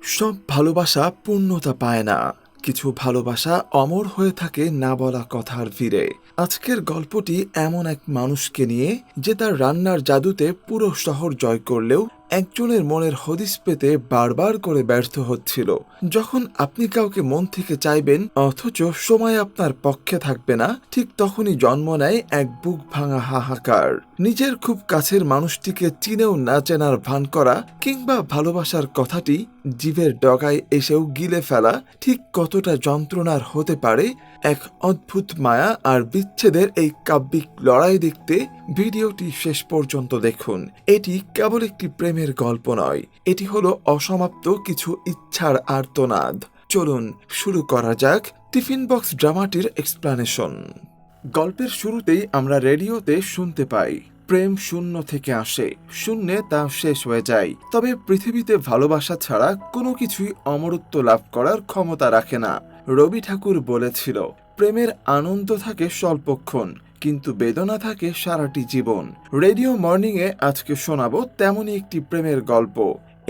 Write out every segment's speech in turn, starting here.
সব ভালোবাসা পূর্ণতা পায় না। কিছু ভালোবাসা অমর হয়ে থাকে না বলা কথার ভিড়ে। আজকের গল্পটি এমন এক মানুষকে নিয়ে যে তার রান্নার জাদুতে পুরো শহর জয় করলেও একজনের মনের হদিস পেতে বারবার করে ব্যর্থ হচ্ছিল। যখন আপনি কাউকে মন থেকে চাইবেন অথচ সময় আপনার পক্ষে থাকবে না, ঠিক তখনই জন্ম নেয় এক বুক ভাঙা হাহাকার। নিজের খুব কাছের মানুষটিকে চিনেও না চেনার ভান করা, কিংবা ভালোবাসার কথাটি জিভের ডগায় এসেও গিলে ফেলা ঠিক কতটা যন্ত্রণার হতে পারে। এক অদ্ভুত মায়া আর বিচ্ছেদের এই কাব্যিক লড়াই দেখতে ভিডিওটি শেষ পর্যন্ত দেখুন। এটি কেবল একটি প্রেমের গল্প নয়, এটি হলো অসমাপ্ত কিছু ইচ্ছার আর্তনাদ। চলুন শুরু করা যাক টিফিন বক্স ড্রামাটির এক্সপ্লানেশন। গল্পের শুরুতেই আমরা রেডিওতে শুনতে পাই, প্রেম শূন্য থেকে আসে, শূন্যে তা শেষ হয়ে যায়। তবে পৃথিবীতে ভালোবাসা ছাড়া কোনো কিছুই অমরত্ব লাভ করার ক্ষমতা রাখে না। রবি ঠাকুর বলেছিল, প্রেমের আনন্দ থাকে স্বল্পক্ষণ, কিন্তু বেদনা থাকে সারাটি জীবন। রেডিও মর্নিংয়ে আজকে শোনাবো তেমনই একটি প্রেমের গল্প।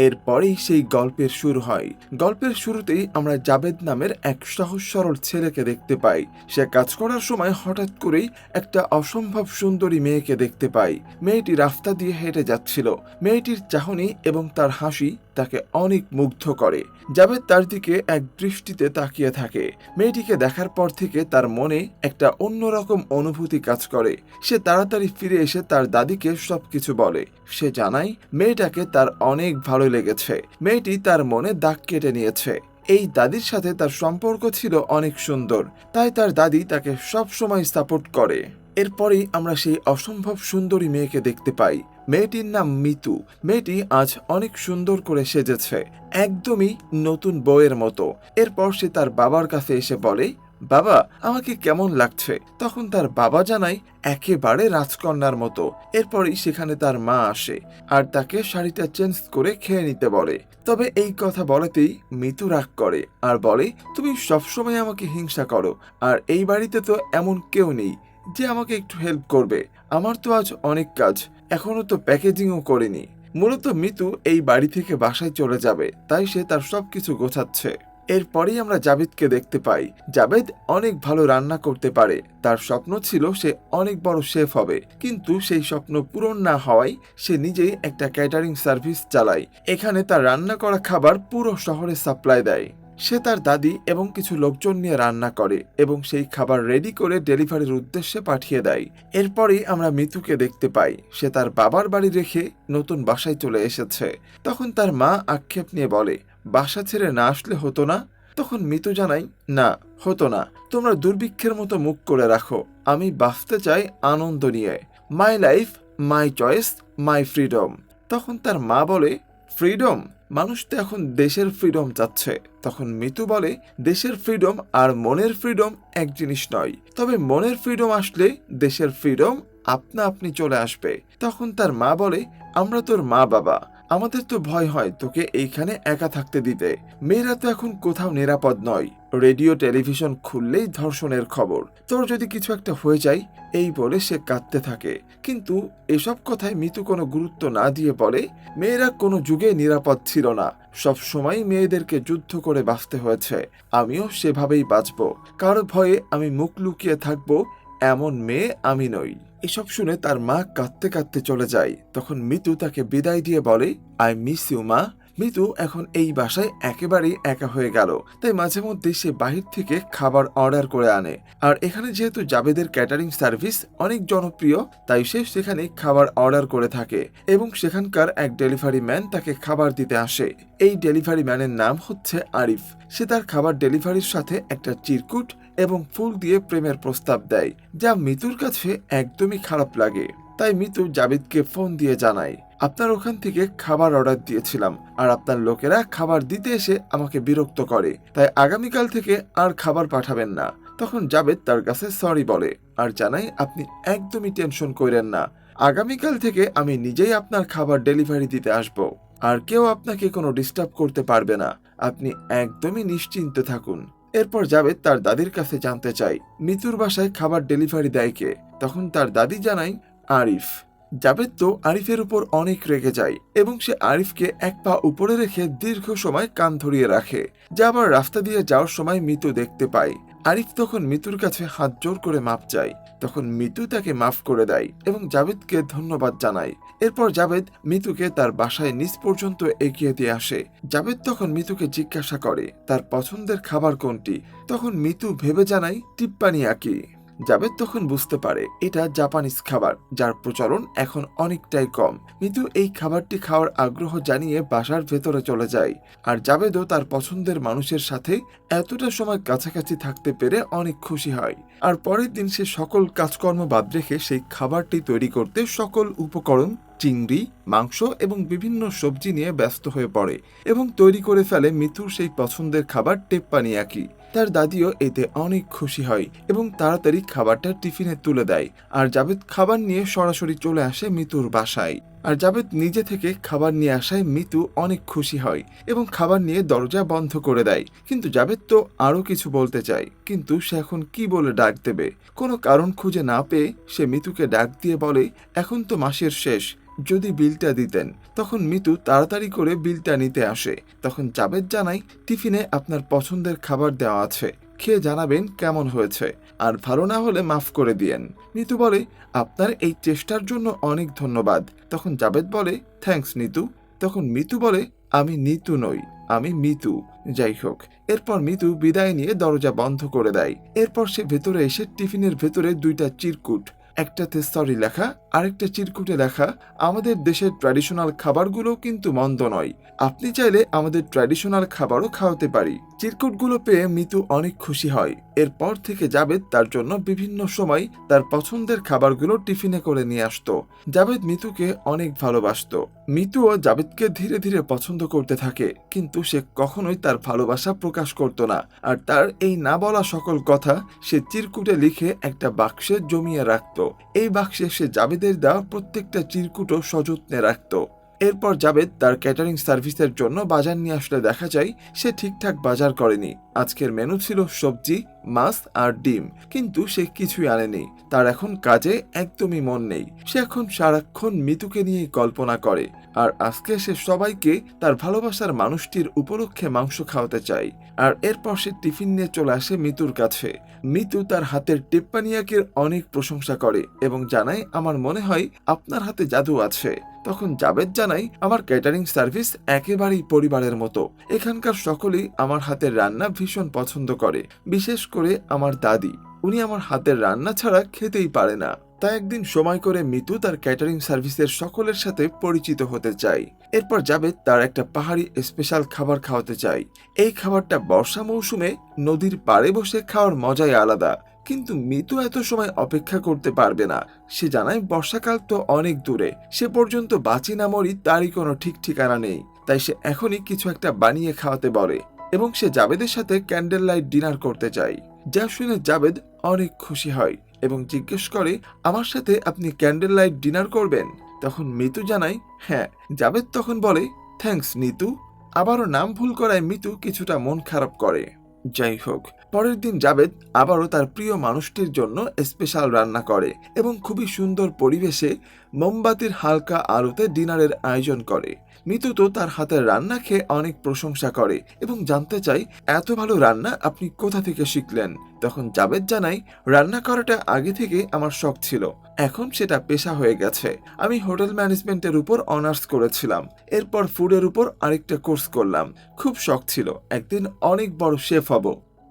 এরপরেই সেই গল্পের শুরু হয়। গল্পের শুরুতেই আমরা জাবেদ নামের এক সহজ সরল ছেলেকে দেখতে পাই। সে কাজ করার সময় হঠাৎ করেই একটা অসম্ভব সুন্দরী মেয়েকে দেখতে পাই। মেয়েটি রাস্তা দিয়ে হেঁটে যাচ্ছিল। মেয়েটির চাহনি এবং তার হাসি তাকে অনেক মুগ্ধ করে। জাবেদ তার দিকে এক দৃষ্টিতে তাকিয়ে থাকে। মেয়েটিকে দেখার পর থেকে তার মনে একটা অন্যরকম অনুভূতি কাজ করে। সে তাড়াতাড়ি ফিরে এসে তার দাদিকে সবকিছু বলে। সে জানায় মেয়েটাকে তার অনেক ভালো লেগেছে। মেয়েটি তার মনে দাগ কেটে নিয়েছে। এই দাদির সাথে তার সম্পর্ক ছিল অনেক সুন্দর, তাই তার দাদি তাকে সব সময় সাপোর্ট করে। এরপরেই আমরা সেই অসম্ভব সুন্দরী মেয়েকে দেখতে পাই। মেয়েটির নাম মিতু। মেয়েটি আজ অনেক সুন্দর করে সেজেছে, একদমই নতুন বউয়ের মতো। এরপর সে তার বাবার কাছে এসে বলে, বাবা, আমাকে কেমন লাগছে? তখন তার বাবা জানায়, একেবারে রাজকন্যার মতো। এরপরই সেখানে তার মা আসে আর তাকে শাড়িটা চেঞ্জ করে খেয়ে নিতে বলে। তবে এই কথা বলাতেই মিতু রাগ করে আর বলে, তুমি সবসময় আমাকে হিংসা করো, আর এই বাড়িতে তো এমন কেউ নেই যে আমাকে একটু হেল্প করবে। আমার তো আজ অনেক কাজ, এখনো তো প্যাকেজিংও করিনি। মূলত মিতু এই বাড়ি থেকে বাসায় চলে যাবে, তাই সে তার সবকিছু গোছাচ্ছে। এরপরেই আমরা জাবেদকে দেখতে পাই। জাবেদ অনেক ভালো রান্না করতে পারে। তার স্বপ্ন ছিল সে অনেক বড় শেফ হবে, কিন্তু সেই স্বপ্ন পূরণ না হওয়ায় সে নিজেই একটা ক্যাটারিং সার্ভিস চালায়। এখানে তার রান্না করা খাবার পুরো শহরে সাপ্লাই দেয়। সে তার দাদি এবং কিছু লোকজন নিয়ে রান্না করে এবং সেই খাবার রেডি করে ডেলিভারির উদ্দেশ্যে পাঠিয়ে দেয়। এরপরেই আমরা মিতুকে দেখতে পাই। সে তার বাবার বাড়ি রেখে নতুন বাসায় চলে এসেছে। তখন তার মা আক্ষেপ নিয়ে বলে, বাসা ছেড়ে না আসলে হতো না? তখন মিতু জানায়, না, হতো না। তোমরা দুর্ভিক্ষের মতো মুখ করে রাখো। আমি বাঁচতে চাই আনন্দ নিয়ে। My life, my choice, my freedom. তখন তার মা বলে, ফ্রিডম? মানুষ তো এখন দেশের ফ্রিডম চাচ্ছে। তখন মিতু বলে, দেশের ফ্রিডম আর মনের ফ্রিডম এক জিনিস নয়। তবে মনের ফ্রিডম আসলে দেশের ফ্রিডম আপনা আপনি চলে আসবে। তখন তার মা বলে, আমরা তোর মা বাবা, আমাদের তো ভয় হয় তোকে এইখানে একা থাকতে দিতে। মেয়েরা তো এখন কোথাও নিরাপদ নয়। রেডিও টেলিভিশন খুললেই ধর্ষণের খবর। তোর যদি কিছু একটা হয়ে যায়, এই বলে সে কাঁদতে থাকে। কিন্তু এসব কথায় মিতু কোনো গুরুত্ব না দিয়ে বলে, মেয়েরা কোনো যুগে নিরাপদ ছিল না। সব সময় মেয়েদেরকে যুদ্ধ করে বাঁচতে হয়েছে। আমিও সেভাবেই বাঁচব। কারো ভয়ে আমি মুখ লুকিয়ে থাকবো এমন মেয়ে আমি নই। এসব শুনে তার মা কাঁদতে কাঁদতে চলে যায়। তখন মিতু তাকে বিদায় দিয়ে বলে, আই মিস ইউ মা। মিতু এখন এই বাসায় একেবারেই একা হয়ে গেল। তাই মাঝে মধ্যে সে বাহির থেকে খাবার অর্ডার করে আনে। আর এখানে যেহেতু জাবেদের ক্যাটারিং সার্ভিস অনেক জনপ্রিয়, তাই সে সেখানে খাবার অর্ডার করে থাকে এবং সেখানকার এক ডেলিভারি ম্যান তাকে খাবার দিতে আসে। এই ডেলিভারি ম্যানের নাম হচ্ছে আরিফ। সে তার খাবার ডেলিভারির সাথে একটা চিরকুট এবং ফুল দিয়ে প্রেমের প্রস্তাব দেয়, যা মিতুর কাছে একদমই খারাপ লাগে। তাই মিতু জাবেদকে ফোন দিয়ে জানায়, আপনার ওখান থেকে খাবার অর্ডার দিয়েছিলাম, আর আপনার লোকেরা খাবার দিতে এসে আমাকে বিরক্ত করে, তাই আগামীকাল থেকে আর খাবার পাঠাবেন না। তখন জাবেদ তার কাছে সরি বলে আর জানায়, আপনি একদমই টেনশন করেন না, আগামীকাল থেকে আমি নিজেই আপনার খাবার ডেলিভারি দিতে আসব, আর কেউ আপনাকে কোনো ডিস্টার্ব করতে পারবে না। আপনি একদমই নিশ্চিন্তে থাকুন। এরপর জাবেদ তার দাদির কাছে জানতে চাই, মিতুর বাসায় খাবার ডেলিভারি দেয় কে? তখন তার দাদি জানায়, আরিফ। জাবেদ তো আরিফের উপর অনেক রেগে যায় এবং সে আরিফকে এক পা উপরে রেখে দীর্ঘ সময় কান ধরিয়ে রাখে, যা আবার রাস্তা দিয়ে যাওয়ার সময় মিতু দেখতে পায়। আরিফ তখন মিতুর কাছে হাত জোর করে মাপ চায়। তখন মিতু তাকে মাফ করে দেয় এবং জাবেদকে ধন্যবাদ জানায়। এরপর জাবেদ মিতুকে তার বাসায় নিচ পর্যন্ত এগিয়ে দিয়ে আসে। জাবেদ তখন মিতুকে জিজ্ঞাসা করে তার পছন্দের খাবার কোনটি। তখন মিতু ভেবে জানায় টিপ্পানিয়াকি। জাবেদ তখন বুঝতে পারে এটা জাপানিজ খাবার, যার প্রচলন এখন অনেকটাই কম। মিতু এই খাবারটি খাওয়ার আগ্রহ জানিয়ে বাসার ভেতরে চলে যায়। আর জাবেদও তার পছন্দের মানুষের সাথে এতটা সময় কাছাকাছি থাকতে পেরে অনেক খুশি হয়। আর পরের দিন সে সকল কাজকর্ম বাদ রেখে সেই খাবারটি তৈরি করতে সকল উপকরণ, চিংড়ি, মাংস এবং বিভিন্ন সবজি নিয়ে ব্যস্ত হয়ে পড়ে এবং তৈরি করে ফেলে মিতুর সেই পছন্দের খাবার টেপ্পানিয়াকি। তার দাদিও এতে অনেক খুশি হয় এবং তাড়াতাড়ি খাবারটা টিফিনে তুলে দেয়। আর জাবেদ খাবার নিয়ে সরাসরি চলে আসে মিতুর বাসায়। আর জাবেদ নিজে থেকে খাবার নিয়ে আসায় মিতু অনেক খুশি হয় এবং খাবার নিয়ে দরজা বন্ধ করে দেয়। কিন্তু জাবেদ তো আরো কিছু বলতে চায়, কিন্তু সে এখন কি বলে ডাক দেবে। কোনো কারণ খুঁজে না পেয়ে সে মিতুকে ডাক দিয়ে বলে, এখন তো মাসের শেষ, যদি বিলটা দিতেন। তখন মিতু তাড়াতাড়ি করে বিলটা নিতে আসে। তখন জাবেদ জানায়, টিফিনে আপনার পছন্দের খাবার দেওয়া আছে, খেয়ে জানাবেন কেমন হয়েছে, আর ভালো না হলে মাফ করে দিয়েন। মিতু বলে, আপনার এই চেষ্টার জন্য অনেক ধন্যবাদ। তখন জাবেদ বলে, থ্যাঙ্কস নিতু। তখন মিতু বলে, আমি নিতু নই, আমি মিতু। যাই হোক, এরপর মিতু বিদায় নিয়ে দরজা বন্ধ করে দেয়। এরপর সে ভেতরে এসে টিফিনের ভেতরে দুইটা চিরকুট, একটাতে সরি লেখা, আরেকটা চিরকুটে লেখা, আমাদের দেশের ট্র্যাডিশনাল খাবারগুলো কিন্তু মন্দ নয়, আপনি চাইলে আমাদের ট্র্যাডিশনাল খাবারও খাওয়াতে পারি। চিরকুটগুলো পেয়ে মিতু অনেক খুশি হয়। এরপর থেকে জাবেদ তার জন্য বিভিন্ন সময় তার পছন্দের খাবারগুলো টিফিনে করে নিয়ে আসতো। জাবেদ মিতুকে অনেক ভালোবাসতো। মিতুও জাবেদকে ধীরে ধীরে পছন্দ করতে থাকে, কিন্তু সে কখনোই তার ভালোবাসা প্রকাশ করত না। আর তার এই না বলা সকল কথা সে চিরকুটে লিখে একটা বাক্সে জমিয়ে রাখত। এই বাক্সে সে জাবেদের দেওয়া প্রত্যেকটা চিরকুটও সযত্নে রাখত। এরপর জাবেদ তার ক্যাটারিং সার্ভিসের জন্য বাজার নিয়ে আসলে দেখা যায় সে ঠিকঠাক বাজার করেনি। আজকের মেনু ছিল সবজি, মাছ আর ডিম, কিন্তু সে কিছুই আনেনি। তার এখন কাজে একদমই মন নেই। সে এখন সারাক্ষণ মিতুকে নিয়ে কল্পনা করে। আর আজকে সে সবাইকে তার ভালোবাসার মানুষটির উপলক্ষে মাংস খাওয়াতে চায়। আর এরপর সে টিফিন নিয়ে চলে আসে মিতুর কাছে। মিতু তার হাতের টেপ্পানিয়াকের অনেক প্রশংসা করে এবং জানায়, আমার মনে হয় আপনার হাতে জাদু আছে। তখন জাবেদ জানায়, আমার ক্যাটারিং সার্ভিস একেবারেই পরিবারের মতো। এখানকার সকলেই আমার হাতের রান্না ভীষণ পছন্দ করে, বিশেষ করে আমার দাদি। উনি আমার হাতের রান্না ছাড়া খেতেই পারে না। তাই একদিন সময় করে মিতু তার ক্যাটারিং সার্ভিসের সকলের সাথে পরিচিত হতে চায়। এরপর জাবেদ তার একটা পাহাড়ি স্পেশাল খাবার খাওয়াতে চায়। এই খাবারটা বর্ষা মৌসুমে নদীর পাড়ে বসে খাওয়ার মজাই আলাদা। কিন্তু মিতু এত সময় অপেক্ষা করতে পারবে না। সে জানায়, বর্ষাকাল তো অনেক দূরে, সে পর্যন্ত বাঁচি না মরি তারই কোনো ঠিক ঠিকানা নেই। তাই সে এখনই কিছু একটা বানিয়ে খাওয়াতে বলে এবং সে জাবেদের সাথে ক্যান্ডেল লাইট ডিনার করতে চায়। যা শুনে জাবেদ অনেক খুশি হয় এবং জিজ্ঞেস করে, আমার সাথে আপনি ক্যান্ডেল লাইট ডিনার করবেন? তখন মিতু জানায়, হ্যাঁ। জাবেদ তখন বলে, থ্যাঙ্কস নিতু। আবারও নাম ভুল করায় মিতু কিছুটা মন খারাপ করে। যাই হোক, পরের দিন জাবেদ আবারও তার প্রিয় মানুষটির জন্য স্পেশাল রান্না করে এবং খুবই সুন্দর পরিবেশে মোমবাতির হালকা আলোতে ডিনারের আয়োজন করে। মিতু তো তার হাতের রান্না খেয়ে অনেক প্রশংসা করে এবং জানতে চায়, এত ভালো রান্না আপনি কোথা থেকে শিখলেন? তখন জাবেদ জানায়, রান্না করাটা আগে থেকে আমার শখ ছিল, এখন সেটা পেশা হয়ে গেছে। আমি হোটেল ম্যানেজমেন্টের উপর অনার্স করেছিলাম, এরপর ফুডের উপর আরেকটা কোর্স করলাম। খুব শখ ছিল একদিন অনেক বড় শেফ হব।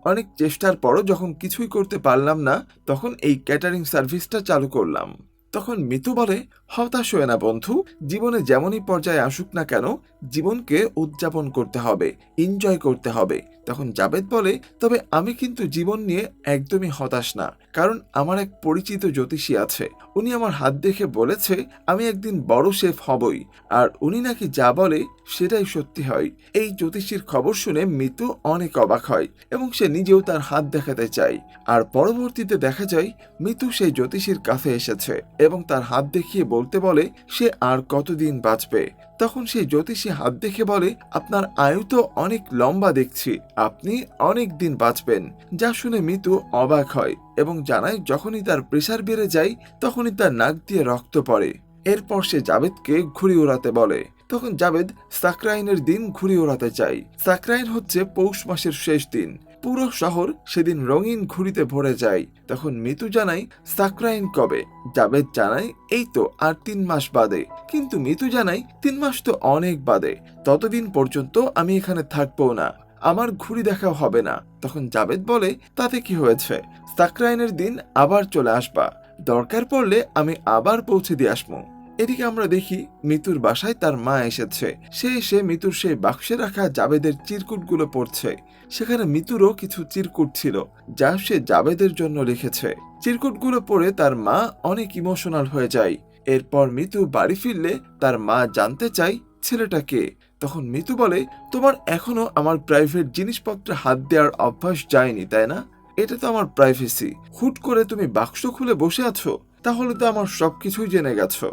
অনেক চেষ্টার পরও যখন কিছুই করতে পারলাম না, তখন এই ক্যাটারিং সার্ভিসটা চালু করলাম। তখন মিতু বলে, হতাশ হয়ে না বন্ধু, জীবনে যেমনই পর্যায়ে আসুক না কেন, জীবনকে উদযাপন করতে হবে, এনজয় করতে হবে। তখন জাবেদ বলে, তবে আমি কিন্তু জীবন নিয়ে একদমই হতাশ না, কারণ আমার এক পরিচিত জ্যোতিষী আছে। উনি আমার হাত দেখে বলেছে আমি একদিন বড় শেফ হবই, আর উনি নাকি যা বলে সেটাই সত্যি হয়। এই জ্যোতিষীর খবর শুনে মিতু অনেক অবাক হয় এবং সে নিজেও তার হাত দেখাতে চায়। আর পরবর্তীতে দেখা যায় মিতু সেই জ্যোতিষীর কাছে এসেছে এবং তার হাত দেখিয়ে বলতে বলে সে আর কতদিন বাঁচবে। তখন সেই জ্যোতিষী হাত দেখে বলে, আপনার আয়ু তো অনেক লম্বা দেখছি, আপনি অনেক দিন বাঁচবেন। যা শুনে মিতু অবাক হয় এবং জানায়, যখনই তার প্রেসার বেড়ে যায় তখনই তার নাক দিয়ে রক্ত পড়ে। এরপর সে জাবেদকে ঘুড়ি ওড়াতে বলে। তখন জাবেদ সাকরাইনের দিন ঘুড়ি ওড়াতে চায়। সাকরাইন হচ্ছে পৌষ মাসের শেষ দিন। পুরো শহর সেদিন রঙিন ঘুড়িতে ভরে যায়। তখন মিতু জানায় সাকরাইন কবে? জাবেদ জানায় এই তো আর 3 মাস বাদে। কিন্তু মিতু জানায় 3 মাস তো অনেক বাদে, ততদিন পর্যন্ত আমি এখানে থাকবো না, আমার ঘুড়ি দেখাও হবে না। তখন জাবেদ বলে তাতে কি হয়েছে, সাকরাইনের দিন আবার চলে আসবা, দরকার পড়লে আমি আবার পৌঁছে দিয়ে আসবো। এদিকে আমরা দেখি মিতুর বাসায় তার মা এসেছে। সে এসে মিতুর সেই বাক্সে রাখা জাবেদের চিরকুটগুলো পড়ছে। সেখানে মিতুরও কিছু চিরকুট ছিল যা সে জাবেদের জন্য লিখেছে। চিরকুটগুলো পড়ে তার মা অনেক ইমোশনাল হয়ে যায়। এরপর মিতু বাড়ি ফিরলে তার মা জানতে চায় ছেলেটা কে। তখন মিতু বলে তোমার এখনো আমার প্রাইভেট জিনিসপত্রে হাত দেওয়ার অভ্যাস যায়নি তাই না? এটা তো আমার প্রাইভেসি। হুট করে তুমি বাক্স খুলে বসে আছো, তাহলে তো আমার সবকিছুই জেনে গেছো।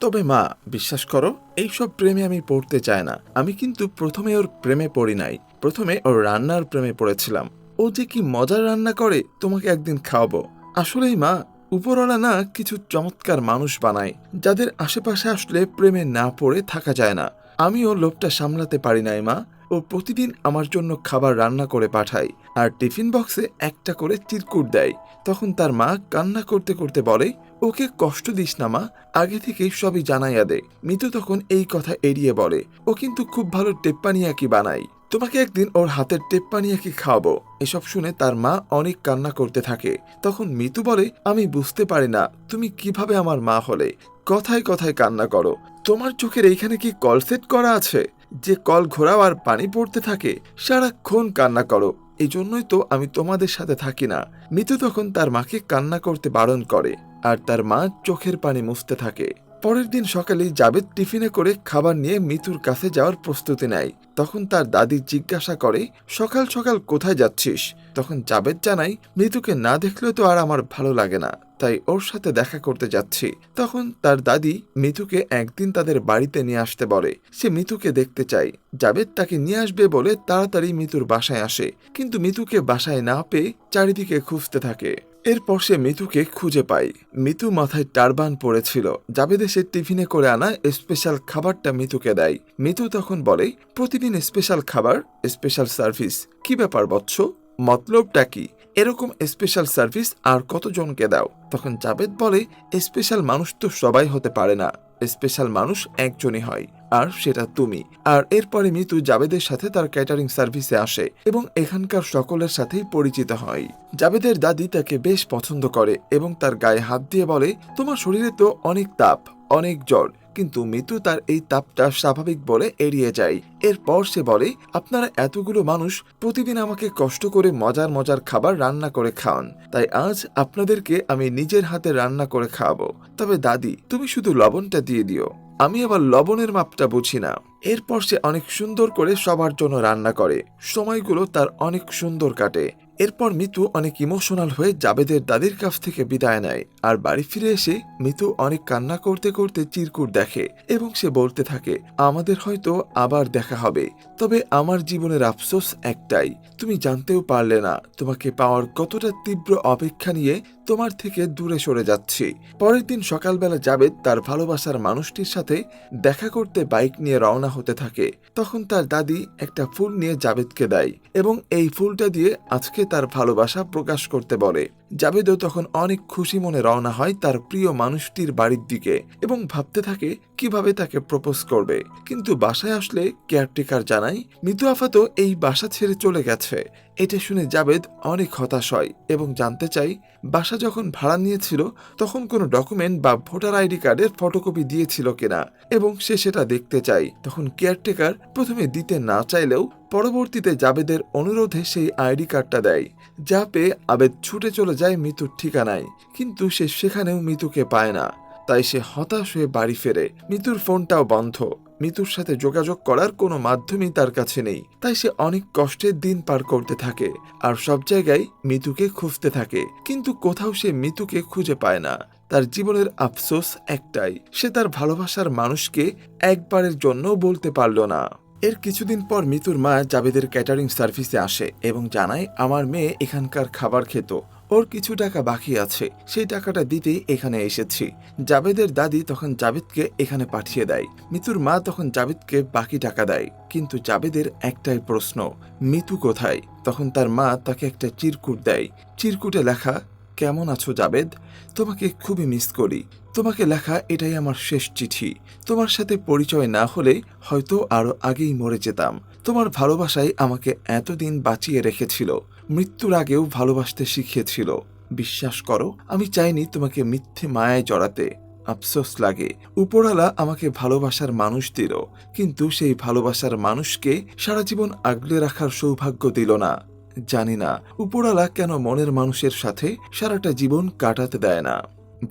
তবে মা, বিশ্বাস করো, এইসব প্রেমে আমি পড়তে চাই না। আমি কিন্তু প্রথমে ওর প্রেমে পড়ি নাই, প্রথমে ওর রান্নার প্রেমে পড়েছিলাম। ও যে কি মজার রান্না করে তোমাকে একদিন খাওয়াবো। আসলেই মা, উপরওয়ালা না কিছু চমৎকার মানুষ বানায় যাদের আশেপাশে আসলে প্রেমে না পড়ে থাকা যায় না। আমিও লোভটা সামলাতে পারি নাই মা। ও প্রতিদিন আমার জন্য খাবার রান্না করে পাঠায় আর টিফিন বক্সে একটা করে চিরকুট দেয়। তখন তার মা কান্না করতে করতে বলে ওকে কষ্ট দিস না মা, আগে থেকেই সবই জানাইয়া দে। মিতু তখন এই কথা এড়িয়ে বলে ও কিন্তু খুব ভালো টেপ্পানিয়াকি বানায়, তোমাকে একদিন ওর হাতের টেপ্পানিয়াকি খাওয়াবো। এসব শুনে তার মা অনেক কান্না করতে থাকে। তখন মিতু বলে আমি বুঝতে পারি না তুমি কিভাবে আমার মা হলে, কথায় কথায় কান্না করো। তোমার চোখের এইখানে কি কল সেট করা আছে যে কল ঘোরাও আর পানি পড়তে থাকে? সারাক্ষণ কান্না করো, এই জন্যই তো আমি তোমাদের সাথে থাকি না। মিতু তখন তার মাকে কান্না করতে বারণ করে আর তার মা চোখের পানি মুছতে থাকে। পরের দিন সকালে জাবেদ টিফিনে করে খাবার নিয়ে মিতুর কাছে যাওয়ার প্রস্তুতি নেয়। তখন তার দাদি জিজ্ঞাসা করে সকাল সকাল কোথায় যাচ্ছিস? তখন জাবেদ জানায় মিতুকে না দেখলেও তো আর আমার ভালো লাগে না, তাই ওর সাথে দেখা করতে যাচ্ছি। তখন তার দাদি মিতুকে একদিন তাদের বাড়িতে নিয়ে আসতে বলে। সে মিতুকে দেখতে চায়। জাবেদ তাকে নিয়ে আসবে বলে তাড়াতাড়ি মিতুর বাসায় আসে, কিন্তু মিতুকে বাসায় না পেয়ে চারিদিকে খুঁজতে থাকে। এরপর সে মিতুকে খুঁজে পায়। মিতু মাথায় টারবান পড়েছিল। জাবেদ এসে টিফিনে করে আনা স্পেশাল খাবারটা মিতুকে দেয়। মিতু তখন বলে প্রতিদিন স্পেশাল খাবার, স্পেশাল সার্ভিস, কি ব্যাপার বৎস, মতলবটা কি? এরকম স্পেশাল সার্ভিস আর কতজনকে দাও? তখন জাবেদ বলে স্পেশাল মানুষ তো সবাই হতে পারে না, স্পেশাল মানুষ একজনই হয়, আর সেটা তুমি। আর এরপরে মিতু জাবেদের সাথে তার ক্যাটারিং সার্ভিসে আসে এবং এখানকার সকলের সাথেই পরিচিত হয়। জাবেদের দাদি তাকে বেশ পছন্দ করে এবং তার গায়ে হাত দিয়ে বলে তোমার শরীরে তো অনেক তাপ, অনেক জ্বর, কিন্তু মিতু তার এই তাপটা স্বাভাবিক বলে এড়িয়ে যায়। এরপর সে বলে আপনারা এতগুলো মানুষ প্রতিদিন আমাকে কষ্ট করে মজার মজার খাবার রান্না করে খাওয়ান, তাই আজ আপনাদেরকে আমি নিজের হাতে রান্না করে খাওয়াবো। তবে দাদি, তুমি শুধু লবণটা দিয়ে দিও, আমি আবার লবণের মাপটা বুঝি না। এরপর সে অনেক সুন্দর করে সবার জন্য রান্না করে। সময়গুলো তার অনেক সুন্দর কাটে। এরপর মিতু অনেক ইমোশনাল হয়ে জাবেদের দাদির কাছ থেকে বিদায় নেয় আর বাড়ি ফিরে এসে মিতু অনেক কান্না করতে করতে চিরকুট দেখে এবং সে বলতে থাকে আমাদের হয়তো আবার দেখা হবে, তবে আমার জীবনের আফসোস একটাই, তুমি জানতেও পারলে না তোমাকে পাওয়ার কতটা তীব্র অপেক্ষা নিয়ে তোমার থেকে দূরে সরে যাচ্ছি। পরের দিন সকালবেলা জাবেদ তার ভালোবাসার মানুষটির সাথে দেখা করতে বাইক নিয়ে রওনা হতে থাকে। তখন তার দাদি একটা ফুল নিয়ে জাবেদকে দেয় এবং এই ফুলটা দিয়ে আজকে তার ভালোবাসা প্রকাশ করতে বলে। জাবেদও তখন অনেক খুশি মনে রওনা হয় তার প্রিয় মানুষটির বাড়ির দিকে এবং ভাবতে থাকে কিভাবে তাকে প্রপোজ করবে। কিন্তু বাসায় আসলে কেয়ারটেকার জানায় মিতু আফা তো এই বাসা ছেড়ে চলে গেছে। এটা শুনে জাবেদ অনেক হতাশ হয় এবং জানতে চাই বাসা যখন ভাড়া নিয়েছিল তখন কোনো ডকুমেন্ট বা ভোটার আইডি কার্ডের ফটোকপি দিয়েছিল কিনা এবং সে সেটা দেখতে চায়। তখন কেয়ারটেকার প্রথমে দিতে না চাইলেও পরবর্তীতে জাবেদের অনুরোধে সেই আইডি কার্ডটা দেয়, যা পেয়ে আবেদ ছুটে চলে যায় মিতুর ঠিকানায়। কিন্তু সে সেখানেও মিতুকে পায় না, তাই সে হতাশ হয়ে বাড়ি ফেরে। মিতুর ফোনটাও বন্ধ, মিতুর সাথে যোগাযোগ করার কোনো মাধ্যমই তার কাছে নেই। তাই সে অনেক কষ্টে দিন পার করতে থাকে আর সব জায়গায় মিতুকে খুঁজতে থাকে, কিন্তু কোথাও সে মিতুকে খুঁজে পায় না। তার জীবনের আফসোস একটাই, সে তার ভালোবাসার মানুষকে একবারের জন্য বলতে পারল না। এর কিছুদিন পর মিতুর মা জাবেদের ক্যাটারিং সার্ভিসে আসে এবং জানায় আমার মেয়ে এখানকার খাবার খেত, ওর কিছু টাকা বাকি আছে, সেই টাকাটা দিতেই এখানে এসেছি। জাবেদের দাদি তখন জাবেদকে এখানে পাঠিয়ে দেয়। মিতুর মা তখন জাবেদকে বাকি টাকা দেয়, কিন্তু জাবেদের একটাই প্রশ্ন, মিতু কোথায়? তখন তার মা তাকে একটা চিরকুট দেয়। চিরকুটে লেখা, কেমন আছো জাবেদ? তোমাকে খুবই মিস করি। তোমাকে লেখা এটাই আমার শেষ চিঠি। তোমার সাথে পরিচয় না হলে হয়তো আরো আগেই মরে যেতাম। তোমার ভালোবাসাই আমাকে এতদিন বাঁচিয়ে রেখেছিল, মৃত্যুর আগেও ভালোবাসতে শিখিয়েছিল। বিশ্বাস করো, আমি চাইনি তোমাকে মিথ্যে মায়ায় জড়াতে। আফসোস লাগে, উপরওয়ালা আমাকে ভালোবাসার মানুষ দিল, কিন্তু সেই ভালোবাসার মানুষকে সারা জীবন আগলে রাখার সৌভাগ্য দিল না। জানি না উপরওয়ালা কেন মনের মানুষের সাথে সারাটা জীবন কাটাতে দেয় না।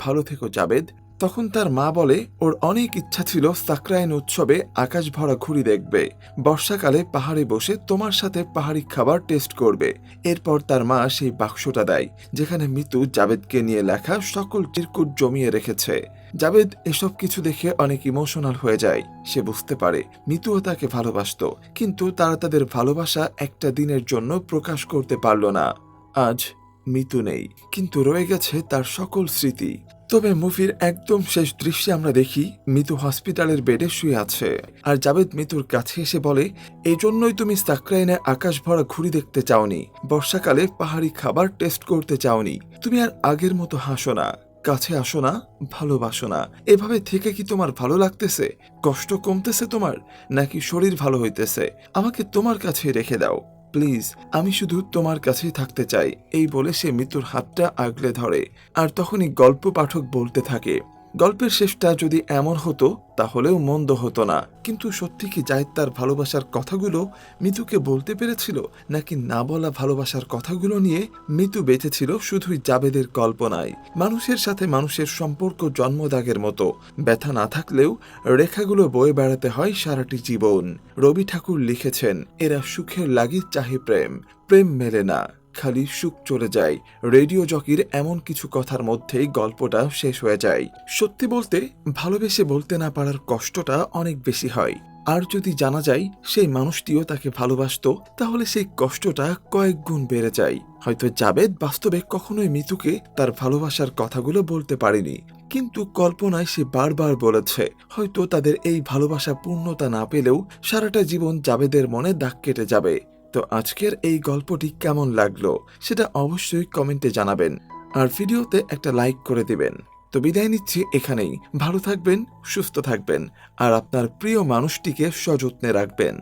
ভালো থেকো জাবেদ। তখন তার মা বলে, ওর অনেক ইচ্ছা ছিল সাকরাইন উৎসবে আকাশ ভরা ঘুড়ি দেখবে, বর্ষাকালে পাহাড়ে বসে তোমার সাথে পাহাড়ি খাবার টেস্ট করবে। এরপর তার মা সেই বাক্সটা দেয়, যেখানে মিতু জাবেদকে নিয়ে লেখা সকল চিরকুট জমিয়ে রেখেছে। জাবেদ এসব কিছু দেখে অনেক ইমোশনাল হয়ে যায়। সে বুঝতে পারে মিতুও তাকে ভালোবাসতো, কিন্তু তারা তাদের ভালোবাসা একটা দিনের জন্য প্রকাশ করতে পারল না। আজ মিতু নেই, কিন্তু রয়ে গেছে তার সকল স্মৃতি। তবে মুভির একদম শেষ দৃশ্যে আমরা দেখি মিতু হসপিটালের বেডে শুয়ে আছে, আর জাবেদ মিতুর কাছে এসে বলে, এই জন্যই তুমি সাকরাইনে আকাশ ভরা ঘুড়ি দেখতে চাওনি, বর্ষাকালে পাহাড়ি খাবার টেস্ট করতে চাওনি। তুমি আর আগের মতো হাসো না, কাছে আসো না, ভালোবাসো না। এভাবে থেকে কি তোমার ভালো লাগতেছে? কষ্ট কমতেছে তোমার, নাকি শরীর ভালো হইতেছে? আমাকে তোমার কাছে রেখে দাও প্লিজ, আমি শুধু তোমার কাছেই থাকতে চাই। এই বলে সে মৃত্যুর হাতটা আগলে ধরে। আর তখনই গল্প পাঠক বলতে থাকে, গল্পের শেষটা যদি এমন হতো তাহলেও মন্দ হতো না। কিন্তু সত্যি কি জায়েদ তার ভালোবাসার কথাগুলো মিতুকে বলতে পেরেছিল, নাকি না বলা ভালোবাসার কথাগুলো নিয়ে মিতু বেঁচেছিল শুধুই জাবেদের কল্পনায়? মানুষের সাথে মানুষের সম্পর্ক জন্মদাগের মতো, ব্যথা না থাকলেও রেখাগুলো বয়ে বেড়াতে হয় সারাটি জীবন। রবি ঠাকুর লিখেছেন, এরা সুখের লাগি চাহে প্রেম, প্রেম মেলে না, খালি সুখ চলে যায়। রেডিও জকির এমন কিছু কথার মধ্যেই গল্পটা শেষ হয়ে যায়। সত্যি বলতে, ভালোবেসে বলতে না পারার কষ্টটা অনেক বেশি হয়। আর যদি জানা যায় সেই মানুষটিও তাকে ভালোবাসতো, তাহলে সেই কষ্টটা কয়েক গুণ বেড়ে যায়। হয়তো জাবেদ বাস্তবে কখনোই মিতুকে তার ভালোবাসার কথাগুলো বলতে পারেনি, কিন্তু কল্পনায় সে বারবার বলেছে। হয়তো তাদের এই ভালোবাসা পূর্ণতা না পেলেও সারাটা জীবন জাবেদের মনে দাগ কেটে যাবে। তো আজকের এই গল্পটি কেমন লাগলো সেটা অবশ্যই কমেন্টে জানাবেন, আর ভিডিওতে একটা লাইক করে দিবেন। তো বিদায় নিচ্ছি এখানেই। ভালো থাকবেন, সুস্থ থাকবেন, আর আপনার প্রিয় মানুষটিকে সযত্নে রাখবেন।